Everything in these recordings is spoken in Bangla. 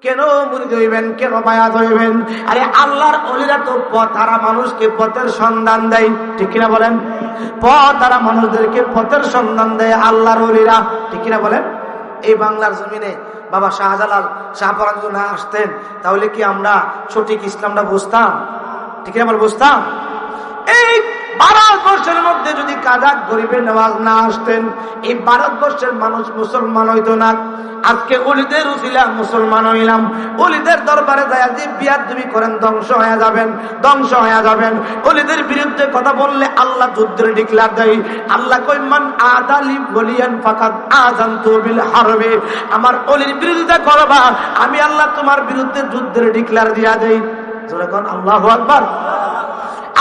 কেন মুরিদ হইবেন, কেন বায়াত হইবেন? আরে আল্লাহর ওলিরা তো তারা মানুষকে পথের সন্ধান দেয়, ঠিক কিনা বলেন? তারা মানুষদেরকে পথের সন্ধান দেয় আল্লাহর ওলিরা, ঠিক কিনা বলেন? এই বাংলার জমিনে বাবা শাহজালাল শাহপরান যদি না আসতেন তাহলে কি আমরা সঠিক ইসলামটা বুঝতাম? ঠিক কিনা বল, বুঝতাম? এই ভারতবর্ষের মধ্যে যদি কাজাক গরিবের নেওয়াজ না আসতেন, এই ভারতবর্ষের মানুষ মুসলমান হইতো না। আজকে ওলিদের উসিলা মুসলমান হইলাম। ওলিদের দরবারে যায় যে বিয়াদবি করেন ধ্বংস হয়ে যাবেন, ধ্বংস হয়ে যাবেন। ওলিদের বিরুদ্ধে কথা বললে আল্লাহ যুদ্ধের ডিক্লার দেয়। আল্লাহ কই মান আদালি ওলিয়ান ফাকাদ আযানতু বিল হারবে। আমার ওলির বিরুদ্ধে করবা, আমি আল্লাহ তোমার বিরুদ্ধে যুদ্ধের ডিক্লার দিয়া দেই। জোরে কোন আল্লাহু আকবার।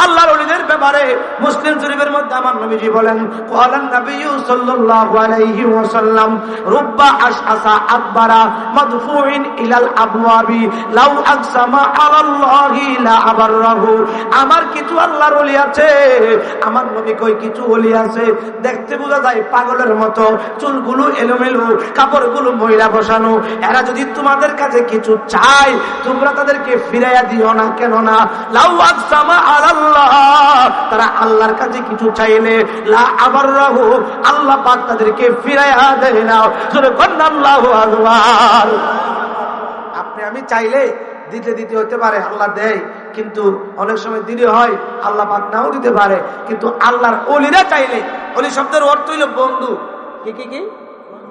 আল্লাহর ওলিদের ব্যাপারে মুসলিম শরীফের মধ্যে আমার নবীজি বলেন, ক্বালান নবী সাল্লাল্লাহু আলাইহি ওয়াসাল্লাম রুব্বা আশআসা আকবারা মাদফুইন ইলাল আবওয়াবি লাউ আকসামা আলাল্লাহি লা আবাররাহু। আমার কিছু আল্লাহর ওলি আছে, আমার নবী কই কিছু ওলি আছে দেখতে বোঝা যায় পাগলের মতো, চুলগুলো এলোমেলো, কাপড়গুলো ময়লা বসানো। এরা যদি তোমাদের কাছে কিছু চায় তোমরা তাদেরকে ফিরাইয়া দিও না, কেন না? লাউ আকসামা আলাল্লাহ, তারা আল্লাহর কাছে কিছু চাইলে লা আবাররাহু, আল্লাহ পাক তাদেরকে ফিরাইয়া দেয় না। জোরে বলেন আল্লাহু আকবার। আপনি আমি চাইলে দিতে দিতে হতে পারে, আল্লাহ দেয়, কিন্তু অনেক সময় দিলে হয় আল্লাহ পাক নাও দিতে পারে। কিন্তু আল্লাহর ওলিরা চাইলে, ওলি শব্দের অর্থ হইল বন্ধু। কি কি কি?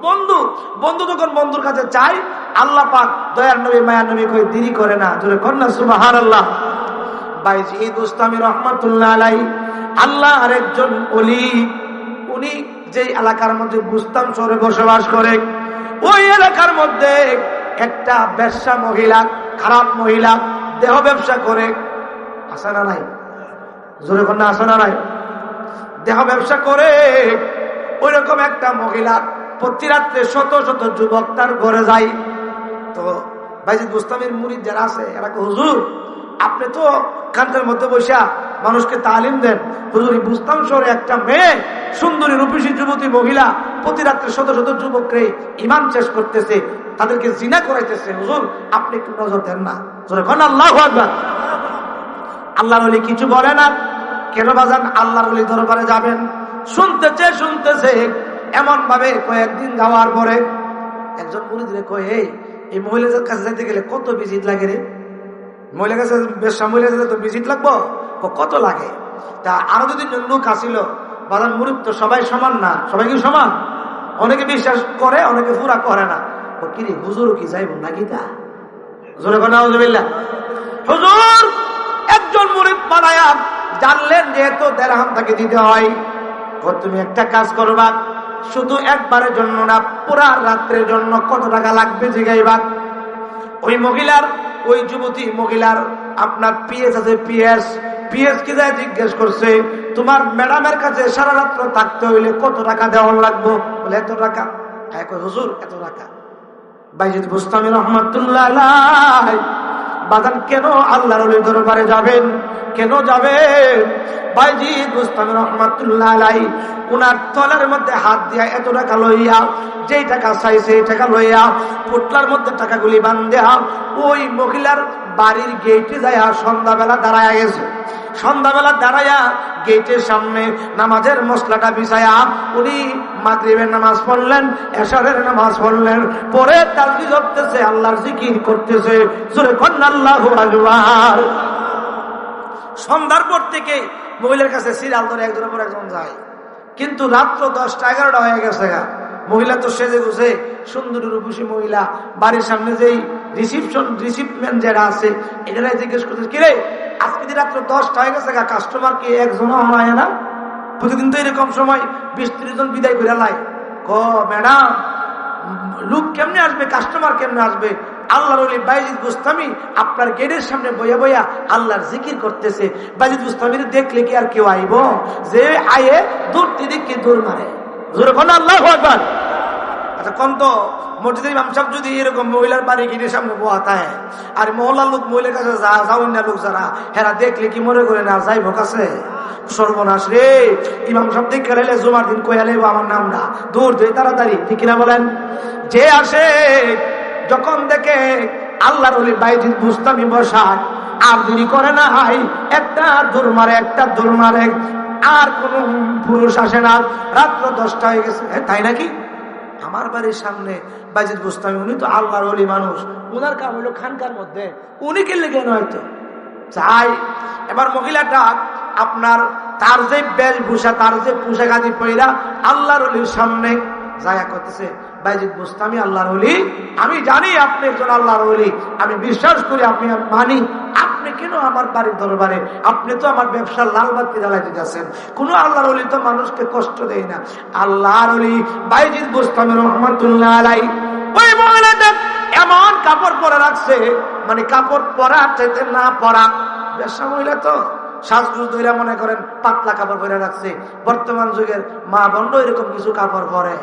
বন্ধু। বন্ধু যখন বন্ধুর কাছে চাই আল্লাহ পাক দয়ার নবী মায়ার নবী কই দেরি করে না। জোরে কন্যা সুবহানাল্লাহ। বাইজি বুস্তামি রহমাতুল্লাহ আলাইহি আল্লাহ আরেকজন ওলি, উনি যে এলাকার মধ্যে বুস্তাম শহরে বসবাস করে, ওই এলাকার মধ্যে একটা ব্যবসা মহিলা, খারাপ মহিলা, দেহ ব্যবসা করে। আসে না নাই? জোরে কন্যা আসে না নাই? দেহ ব্যবসা করে। ওই রকম একটা মহিলা প্রতি রাত্রে শত শত যুবক তার ঘরে যায়। তো বাইজি বুস্তামির মুরিদ যারা আছে এরা হুজুর আপনি তো কান্তের মধ্যে বসা মানুষকে তালিম দেন, হুজুর বুঝতাম শহরে একটা মেয়ে সুন্দরী রূপসী যুবতী মহিলা প্রতি রাত্রে শত শত যুবককে ইমান শেষ করতেছে, তাদেরকে জিনা করাইতেছে, হুজুর আপনি একটু নজর দেন না। আল্লাহু আকবার। আল্লাহর ওলি কিছু বলে না, কেন বাজান? আল্লাহর ওলি দরবারে যাবেন, শুনতেছে এমন ভাবে কয়েকদিন যাওয়ার পরে একজন মুরিদ রে কয়, এই মহিলাদের কাছে যাইতে গেলে কত ভিজিট লাগে রে? মহিলা কাছে বেশা মহিলা তো ভিজিট লাগবো, কত লাগে? তা আরো যদি লোক আসিল, বাজান মুরিদ তো সবাই সমান না, সবাই কি সমান? অনেকে বিশ্বাস করে, অনেকে পুরা করে না। কিরে হুজুর কি যাইব নাকি? তা হুজুর একজন মুরিদ বানায়া জানলেন যেহেতু দেড়হাম তাকে দিতে হয়, তুমি একটা কাজ করবা, শুধু একবারের জন্য না পুরা রাত্রের জন্য কত টাকা লাগবে জিগাইবা। ওই মহিলার, ওই যুবতী মহিলার আপনার পিএস আছে, পিএস কি যায় জিজ্ঞেস করছে, তোমার ম্যাডামের কাছে সারা রাত্র থাকতে হইলে কত টাকা দেওয়ার লাগবো? বলে এত টাকা। হুজুর এত টাকা। বাইজিদ বুস্তামি রহমাতুল্লাহ আলাইহি বাজান কেন আল্লাহর ওলির দরবারে যাবেন? কেন যাবেন? বাইজিদ বুস্তামি রহমাতুল্লাহ আলাইহি উনার তলার মধ্যে হাত দিয়া এত টাকা লইয়া, যেই টাকা চাইছে এই টাকা লইয়া পুটলার মধ্যে টাকাগুলি বান্ধিয়া ওই মহিলার বাড়ির গেটে যায় সন্ধ্যাবেলা দাঁড়ায়া গেছে। সন্ধ্যাবেলা দাঁড়ায়া গেটের সামনে নামাজের মশলাটা বিছায়া উনি মাগরিবের নামাজ পড়লেন, এশারের নামাজ পড়লেন, পরে তাসবিহ জপতেছে, আল্লাহর জিকির করতেছে। জোরে কন্না আল্লাহু আকবার। সন্ধ্যার পর থেকে মহিলার কাছে সিরিয়াল ধরে একজনের পর একজন যায়, কিন্তু রাত্র 10টা-11টা হয়ে গেছে। মহিলা তো সেজে গুছে সুন্দরী রূপসী মহিলা, বাড়ির সামনে যেই রিসিপমেন্ট যারা আছে এটাই জিজ্ঞেস করছে, কিরে আজকে যে রাত্র 10টা হয়ে গেছে, কাস্টমার কি একজন হয় না? প্রতিদিন তো এরকম সময় 20-30 জন বিদায় করে লাই। ম্যাডাম লোক কেমনে আসবে, কাস্টমার কেমনে আসবে? আল্লাহর ওলি বাইজিদ বুস্তামি আপনার গেটের সামনে বইয়া বইয়া আল্লাহর জিকির করতেছে। বাইজিদ বুস্তামির দেখলে কি আর কেউ আইব? যে আয়ে দূর দিকে দূর মারে। আল্লাহু আকবার। আচ্ছা কোন তো মসজিদের ইমাম সাহেব যদি এরকম মহিলার বাড়ি গেটের সামনে বয়া থাকে, আর মহল্লার লোক মহিলার কাছে যাওয়ার লোক যারা হেরা দেখলে কি মনে করে না যাইব কাছে? সর্বনাশ রে! ইমাম সাহেব দেখে গেলে জুমার দিন কইয়া লেব আমার নাম না, দূর দিয়ে তাড়াতাড়ি, ঠিক কিনা বলেন? যে আসে যখন দেখে আল্লাহর ওলি বাইজিদ বুস্তামি বসায়, আর দেরি করে না, একটা দৌড় মারে, আর কোন পুরুষ আসে না। রাত্র 10টা হয়ে গেছে। তাই নাকি? আমার বাড়ির সামনে বাইজিদ বুস্তামি, উনি তো আল্লাহর ওলি মানুষ, উনার কাম হলো খানকার মধ্যে, উনি কে লেগে নয়তো চাই। এবার মহিলাটা আপনার তার যে বেশভূষা, তার যে পোশাক আদি পয়লা আল্লাহর ওলির সামনে যায়া করতেছে, বাইজিদ বুস্তামি আল্লাহর ওলি, আমি জানি আপনি একজন আল্লাহর ওলি, আমি বিশ্বাস করি, আপনি মানি, আপনি কেন আমার বাড়ির দরবারে, আপনি তো আমার ব্যবসার লাল বাতি জ্বালাই দিতেছেন। কোন আল্লাহর ওলি তো মানুষকে কষ্ট দেয় না। আল্লাহর ওলি বাইজিদ বুস্তামি রহমাতুল্লাহ আলাইহি, ওই মহিলাটা এমন কাপড় পরে রাখছে, মানে কাপড় পরা চাইতে না পরা, ব্যবসা মহিলা তো সাজগুজ ধরে মনে করেন পাতলা কাপড় পরে রাখছে। বর্তমান যুগের মা বন্ধ এরকম কিছু কাপড় পরে,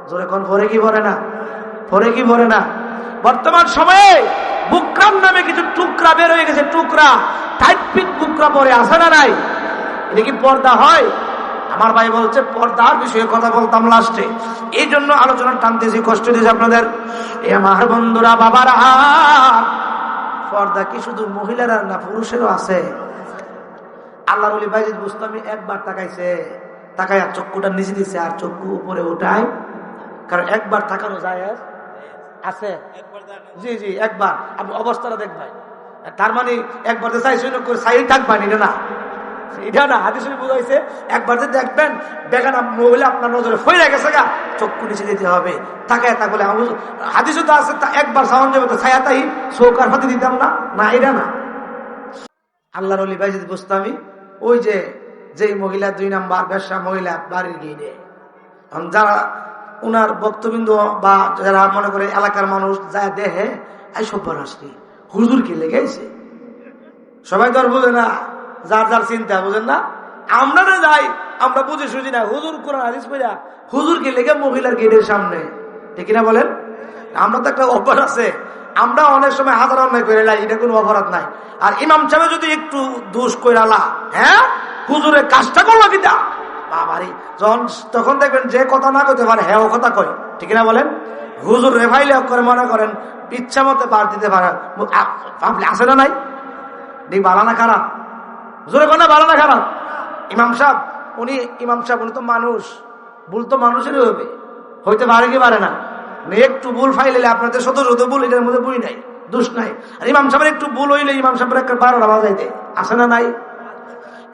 জোরে কোন পরে কি পরে না, পরে কি পরে না। বর্তমান সময়ে বুকরাম নামে কিছু টুকরা বের হয়ে গেছে, টুকরা টাইট ফিট বুকরা পরে, আসে না নাই? এটা কি পর্দা হয়? আমার ভাই বলছে পর্দার বিষয়ে কথা বলতাম লাস্টে, এই জন্য আলোচনা টানতেছি, কষ্ট দিয়েছি আপনাদের। আমার বন্ধুরা, বাবারা, পর্দা কি শুধু মহিলারা না, পুরুষেরও আছে। আল্লাহর ওলি বাইজিদ বুস্তামি একবার তাকাইছে, তাকায় আর চক্ষুটা নিচে দিচ্ছে, আর চক্ষু উপরে উঠায়, কারণ একবার তাকানো যায় আছে। জি জি, একবার আপনি অবস্থাটা দেখবেন, তার মানে একবার চাই থাকবেন, এটা না, এটা না। হাদিস বুঝাইছে একবার যে দেখবেন বেগানা মহিলা আপনার নজরে ফইরা গেছে গা, চক্ষু নিচে দিতে হবে, তাকায় তাকলে। হাদিসও তো আছে একবার সাউন্ড যাবে তো ছায়া তাই চৌকার হাতে দিতাম না, না এটা না। আল্লাহর ওলি বাইজিদ বুস্তামি ওই যে মহিলা 2 নাম্বার ব্যবসা মহিলা বাড়ির গিয়ে, যারা উনার বক্তবিন্দু বা যারা মনে করে এলাকার মানুষ যা দেহে এই সব আসছে, হুজুর কি লেগেছে, সবাই তো আর বুঝে না, যার যার চিন্তা, বুঝেন না। আমরা না যাই, আমরা বুঝে সুঝি না, হুজুর কোরআন হাদিস কইরা হুজুর কি লেগে মহিলার গেটের সামনে, ঠিক না বলেন? আমরা তো একটা অভ্যাস আছে, আমরা অনেক সময় হাজার অন্যায় করে লাই, এটা কোনো অপরাধ নাই। আর ইমাম সাহেব যদি একটু দোষ কইরালা, হ্যাঁ হুজুরের কাজটা করলো কিতা বাবারি, তখন দেখবেন যে কথা না কইতে পারে হ্যাঁ ও কথা কয়, ঠিক না বলেন? হুজুর রেফাইলে করে মনে করেন ইচ্ছা মতে বার দিতে পারে, আসে না নাই? ভালো না খারাপ? জোরে কোনা ভালো না খারাপ? ইমাম সাহেব উনি তো মানুষ, ভুল তো মানুষেরই হবে, হইতে পারে কি পারে না? একটু ভুল ফাইলে আপনাদের শত ভুল, এটার মধ্যে ভুল নাই, দোষ নাই। আর ইমাম সাহেবের একটু ভুল হইলে ইমাম সাহেবের একটা 12টা বাজাই দেয়, আসে না নাই?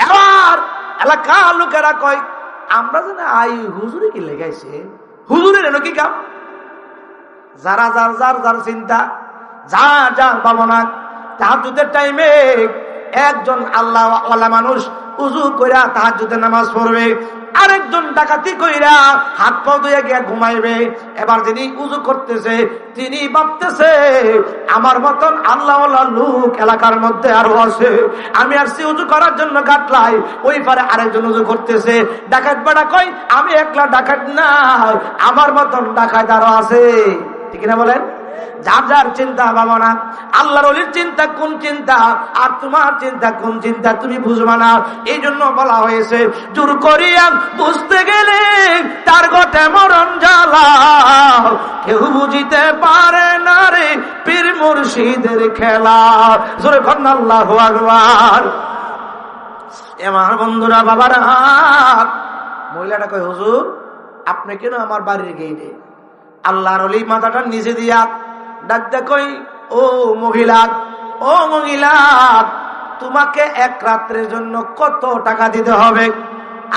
এবার এলাকার লোকেরা কয় আমরা যেন আই হুজুরে কি লেগাইছে, হুজুরের এনে কি কাম? যারা যার চিন্তা, যার ভাবনা। তাহাজ্জুদের টাইমে একজন আল্লাহওয়ালা মানুষ উজু কইরা তাহাজ্জুদের নামাজ পড়বে, আরেকজন ডাকাতি কইরা হাত পা ধুয়ে গিয়া ঘুমাইবে। এবার যিনি উজু করতেছে তিনি ভাবতেছে আমার মতন আল্লাহওয়ালা লোক এলাকার মধ্যে আরো আছে, আমি আসছি উজু করার জন্য কাটলাই, ওই পারে আরেকজন উজু করতেছে। ডাকাত বেড়া কই আমি একলা ডাকাত না, আমার মতন ডাকাত আরো আছে, ঠিক না বলেন? যার যার চিন্তা ভাবনা, আল্লাহর ওলির চিন্তা কোন চিন্তা আর তোমার চিন্তা কোন চিন্তা তুমি বুঝবা না। এই জন্য বলা হয়েছে জোর করিয়া বুঝতে গেলে তার ঘটে মরণ জ্বালা, কেউ বুঝিতে পারে না রে পীর মুর্শিদের খেলা। জোরে কর না আল্লাহু আকবার। আমার বন্ধুরা, বাবারা, মহিলাটা কয় হুজুর আপনি কেন আমার বাড়ির গেইটে? আল্লাহর ওলি মাথাটা নিচে দিয়া ডাক দেখই, ও মহিলা তোমাকে এক রাত্রের জন্য কত টাকা দিতে হবে?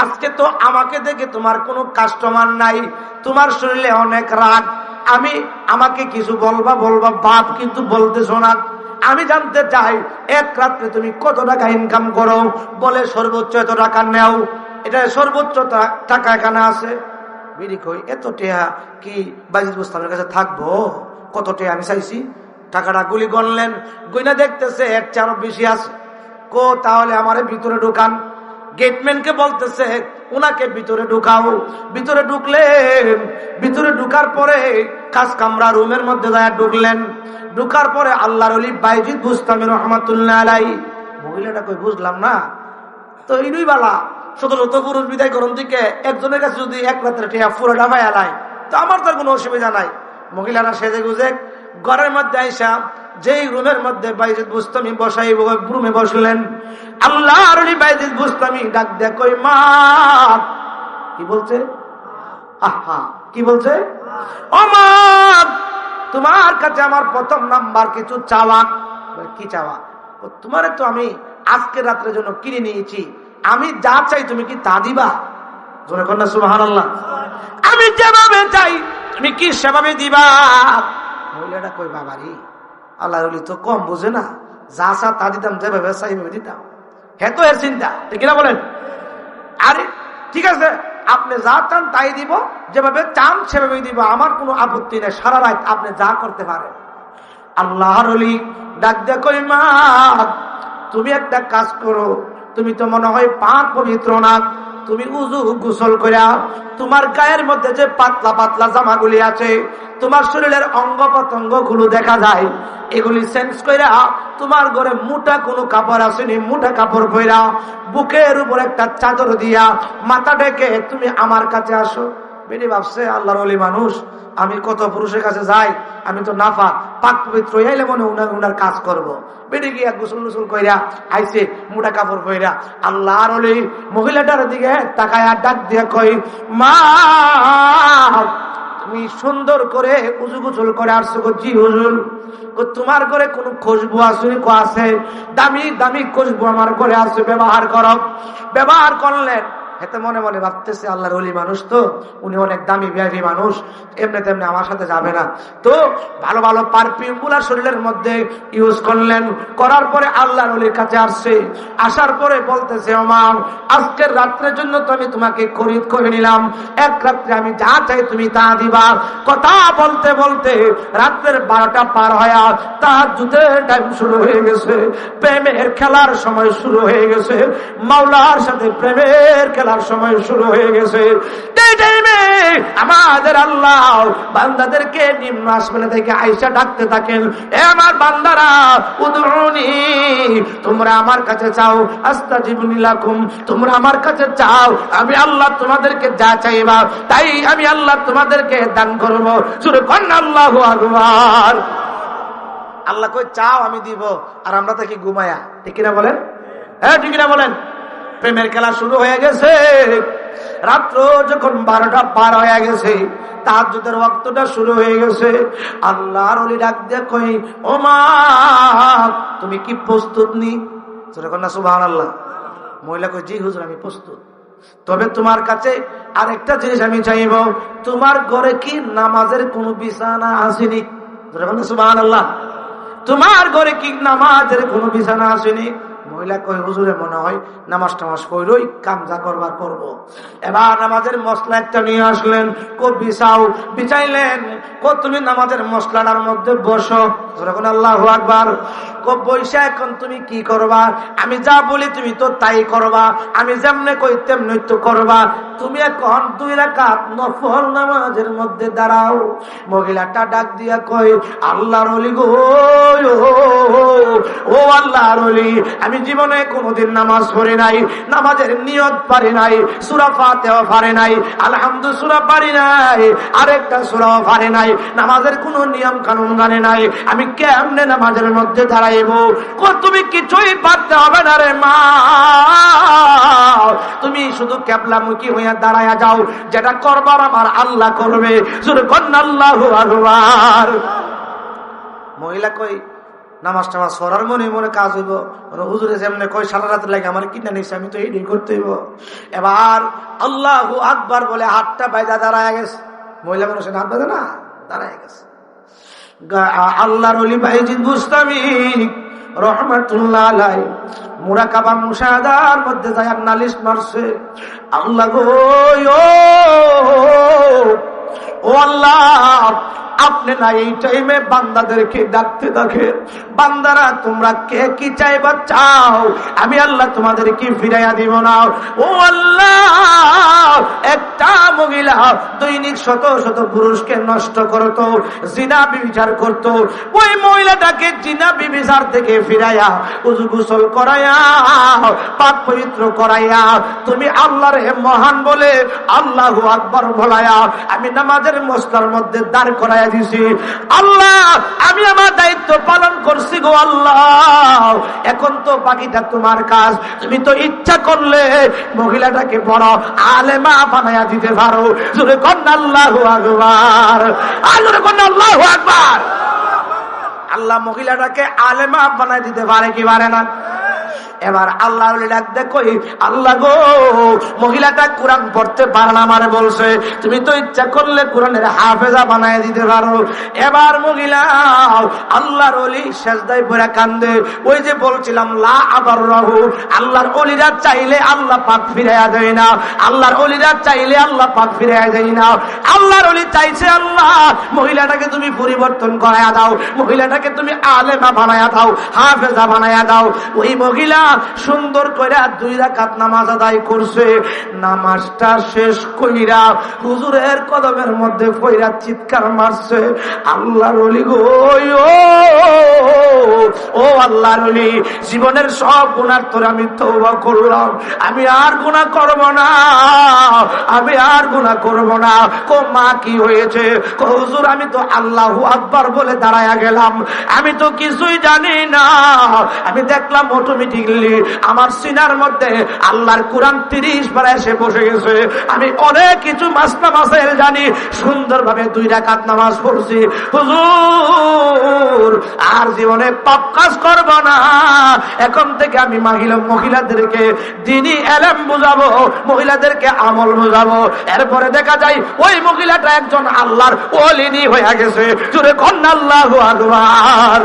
আজকে তো আমাকে দেখে তোমার কোনো কাস্টমার নাই, তোমার শরীরে অনেক রাগ, আমাকে কিছু বলবা বাপ কিন্তু বলতেছো না। আমি জানতে চাই এক রাত্রে তুমি কত টাকা ইনকাম করো? বলে সর্বোচ্চ এত টাকা নেও। এটা সর্বোচ্চ টাকা এখানে আছে। বিড়ি কই এত টেহা কি বাইজিদ বুস্তামির কাছে থাকবো? কত টেহা আমি চাইছি? টাকাটা গুলি গণলেন, গইনা দেখতেছে এর চেয়ে বেশি আছে। তাহলে আমারে ভিতরে ঢুকান। গেটম্যানকে বলতেছে উনাকে ভিতরে ঢুকাও। ভিতরে ঢুকলেন, ভিতরে ঢুকার পরে কাজ কামরা রুমের মধ্যে ঢুকলেন। ঢুকার পরে আল্লাহর ওলি বাইজিদ বুস্তামি রহমাতুল্লাহ আলাইহি। মহিলাটা কই বুঝলাম না তো, ইনুই বালা শত পুরুষ বিদায় করুন দিকে একজনের কাছে যদি এক রাত্রে টিয়া পুরোটা ভাই আলাই তো আমার তার কোনো অসুবিধা নাই। মহিলারা সেজে গুজে ঘরের মধ্যে আইসা যেই রুমের মধ্যে বাইজিদ বুস্তামি বসাই রুমে বসলেন। আল্লাহর ওলি বাইজিদ বুস্তামি ডাক দেয়া কই মা, কি বলছে? আহা, কি বলছে? ও মা, তোমার কাছে আমার প্রথম নাম্বার কিছু চাওয়া। কি চাওয়া? তোমার তো আমি আজকের রাত্রের জন্য কিনে নিয়েছি, আমি যা চাই তুমি কি তা দিবা? জোরে কন্যা সুবহানাল্লাহ। আমি যেভাবে চাই তুমি কি সেভাবে দিবা? মহিলাটা কই বাবারি, আল্লাহর ওলি তো কম বোঝে না, যা চা তা দিতাম, যেভাবে চাই ভেবে দিতাম। হ্যাঁ তো এর চিন্তা, ঠিক না বলেন? আরে ঠিক আছে, আপনি যা চান তাই দিব, যেভাবে চান সেভাবে দিব, আমার কোনো আপত্তি নেই, সারা রাত আপনি যা করতে পারেন। আল্লাহর ওলি ডাক দেয়া কই মা, তুমি একটা কাজ করো, তুমি তো মনে হয় পাক পবিত্র না, তুমি উযু গোসল কইরা তোমার গায়ের মধ্যে যে পাতলা পাতলা জামাগুলি আছে, তোমার শরীরের অঙ্গ প্রত্যঙ্গ গুলো দেখা যায়, এগুলি চেঞ্জ কইরা তোমার ঘরে মোটা কোনো কাপড় আসেনি, মোটা কাপড় পইরা বুকের উপর একটা চাদর দিয়া মাথা ঢেকে তুমি আমার কাছে আসো। বেটি ভাবছে আল্লাহর ওলি মানুষ, আমি কত পুরুষের কাছে যাই, আমি তো নাফাক, পাক পবিত্র হইলে মনে উনার কাজ করব। বেটি গিয়া গোসল গোসল কইরা আইছে মোটা কাপড় পইরা। আল্লাহর ওলি মহিলাটার দিকে তাকায়া ডাক দিয়া কই মা, তুমি সুন্দর করে উজু গোসল করে আসছো? জি হুজুর। তোমার ঘরে কোন খুশবু আছে? দামি দামি খুশবু আমার ঘরে আছে, ব্যবহার করো। ব্যবহার করলেন। এতে মনে মনে ভাবতেছে আল্লাহর ওলি মানুষ তো, উনি অনেক দামি ভিআইপি মানুষ, এমনি তেমনি আমার সাথে যাবে না। তো ভালো ভালো পারফিউম গুলা শরীরের মধ্যে ইউজ করলেন। করার পরে আল্লাহর ওলির কাছে আসছে। আসার পরে বলতেছে ও মা, আজকের রাত্রের জন্য তো আমি তোমাকে খরিদ করে নিলাম, এক রাত্রে আমি যা চাই তুমি তা দিবা। কথা বলতে বলতে রাত্রের 12টা পার হয়া তাহাজ্জুদের টাইম শুরু হয়ে গেছে, প্রেমের খেলার সময় শুরু হয়ে গেছে, মাওলার সাথে প্রেমের খেলার সময় শুরু হয়ে গেছে। এই টাইমে আমাদের আল্লাহ বান্দাদেরকে নিম্ন আসমানে থেকে আয়েশা ডাকতে থাকেন, এ আমার বান্দারা, উদউনি, তোমরা আমার কাছে চাও, আস্তাজিবু লাকুম, তোমরা আমার কাছে চাও, আমি আল্লাহ তোমাদেরকে যা চাইবা তাই আমি আল্লাহ তোমাদেরকে দান করব। জোরে কন্না আল্লাহু আকবার। আল্লাহ কই চাও আমি দিব, আর আমরা থাকি ঘুমায়া। ঠিক কিনা বলেন? হ্যাঁ ঠিক কিনা বলেন? প্রেমের খেলা শুরু হয়ে গেছে। রাত্র যখন 12টা পার হয়ে গেছে, তাহাজ্জুদের ওয়াক্তটা শুরু হয়ে গেছে। আল্লাহর ওলি ডাক দিয়ে কই ও মা, তুমি কি প্রস্তুত নি? যখন না সুবহানাল্লাহ। মহিলা কই জি হুজুর আমি প্রস্তুত, তবে তোমার কাছে আরেকটা জিনিস আমি চাইব, তোমার ঘরে কি নামাজের কোনো বিছানা আসেনি? যখন না সুবহানাল্লাহ। তোমার ঘরে কি নামাজের কোনো বিছানা আসেনি? মহিলা কই হুজুরে মনে হয় নামাজ টামাজ কইরই কাম যা করবার করব। এবার নামাজের মশলা একটা নিয়ে আসলেন, কো বিছাও, বিছাইলেন। কো তুমি নামাজের মশলাটার মধ্যে বসো। যখন আল্লাহু আকবার। কো বৈশা এখন তুমি কি করবা? আমি যা বলি তুমি তো তাই করবা, আমি যেমনে কই তেমনি তো করবা। তুমি এখন 2 রাকাত নফল নামাজের মধ্যে দাঁড়াও। মহিলাটা ডাক দিয়া কই আল্লাহর ওলি গো, ও আল্লাহর ওলি, আমি জীবনে কোনোদিন নামাজ পড়ি নাই, নামাজের নিয়ত পারি নাই, সূরা ফাতিহা পারি নাই, আলহামদুলিল্লাহ সূরা পারি নাই, আরেকটা সূরাও পারি নাই, নামাজের কোনো নিয়ম কানুন জানি নাই, আমি কেমনে নামাজের মধ্যে দাঁড়াইব? তুমি কিছুই পারতে হবে না রে মা, তুমি শুধু কিবলামুখী হইয়া দাঁড়ায়া যাও, যেটা করবার আমার আল্লাহ করবে। শুধু কন্না আল্লাহু আকবার। মহিলা কই নামাজ টামাজ পড়ার মনে মনে কাজ হইব, হুজুরে যেমনে কই সারা রাত লাগে আমার কিনা নিচ্ছে, আমি তো এইটাই করতে হইব। এবার আল্লাহু আকবার বলে হাতটা বাইদা দাঁড়ায় গেছে। মহিলা মানুষের হাত বাঁধে না, দাঁড়ায় গেছে। আল্লাহর ওলি বাইজিদ বুস্তামি রহমাতুল্লাহ আলাইহি মুরাকাবা মুশাহাদার মধ্যে যায় নালিশ মারছে, আল্লাহ গো, ও আল্লাহ, আপনি না এই টাইমে বান্দাদেরকে ডাকতে থাকেন, বান্দারা তোমরা কে কি চাইবা চাও, আমি আল্লাহ তোমাদেরকে ফিরাইয়া দিব না। ও আল্লাহ, একটা মহিলা দৈনিক শত শত পুরুষকে নষ্ট করতো, জিনা ব্যভিচার করতো, ওই মহিলাটাকে জিনা ব্যভিচার থেকে ফিরাইয়া উযু গোসল করাইয়া পাক পবিত্র করাইয়া তুমি আল্লাহর মহান বলে আল্লাহু আকবার বলায়া আমি নামাজের জান্নাতের মসলার মধ্যে দাঁড় করাইয়া দিছি। আল্লাহ আমি আমার দায়িত্ব পালন করছি গো আল্লাহ, এখন তো বাকিটা তোমার কাজ। তুমি তো ইচ্ছা করলে মহিলাটাকে বড় আলেমা বানাইয়া দিতে পারো। জোরে কন্যা আল্লাহু আকবার, জোরে কন্যা আল্লাহু আকবার। আল্লাহ মহিলাটাকে আলেমা বানাই দিতে পারে কি পারে না? এবার আল্লাহ দেখো, আল্লাহ গো মহিলাটা কোরআন পড়তে পারে না, আমারে বলছে তুমি তো ইচ্ছা করলে কোরআনের হাফেজা বানায় দিতে পারো। এবার মহিলা আল্লাহর ওলি সেজদায় পড়ে কান্দে। ওই যে বলছিলাম লা আবার রাহু, আল্লাহর ওলিরা চাইলে আল্লাহ পাক ফিরাইয়া দেয় না, আল্লাহর ওলিরা চাইলে আল্লাহ পাক ফিরাইয়া দেয় না। আল্লাহর ওলি চাইছে আল্লাহ মহিলাটাকে তুমি পরিবর্তন করাইয়া দাও, মহিলাটাকে তুমি আলেমা বানাইয়া দাও, হাফেজা বানাইয়া দাও। ওই মহিলা সুন্দর করে 2 রাকাত নামাজ আদায় করছে। নামাজটা শেষ কইরা হুজুরের কদমের মধ্যে পইরা চিৎকার মারছে, আল্লাহর ওলি গো, ও আল্লাহর ওলি, জীবনের সব গুনার তোরে আমি তওবা করলাম, আমি আর গুনাহ করব না, আমি আর গুনাহ করব না। কো মা কি হয়েছে? কো হুজুর আমি তো আল্লাহু আকবার বলে দাঁড়ায়া গেলাম, আমি তো কিছুই জানি না, আমি দেখলাম অটোমেটিকলি আমার সিনার মধ্যে আল্লাহর কোরআন 30 বার এসে বসে গেছে। আমি অনেক কিছু মাসলা মাসাইল জানি, সুন্দরভাবে 2 রাকাত নামাজ পড়ছি। হুজুর আর জীবনে পাপ কাজ করব না, এখন থেকে আমি মহিলাদেরকে দ্বীনি ইলম বুঝাবো, মহিলাদেরকে আমল বুঝাবো। এরপরে দেখা যায় ওই মহিলাটা একজন আল্লাহর ওলি হয়ে গেছে। জোরে কন্যা আল্লাহু আকবার।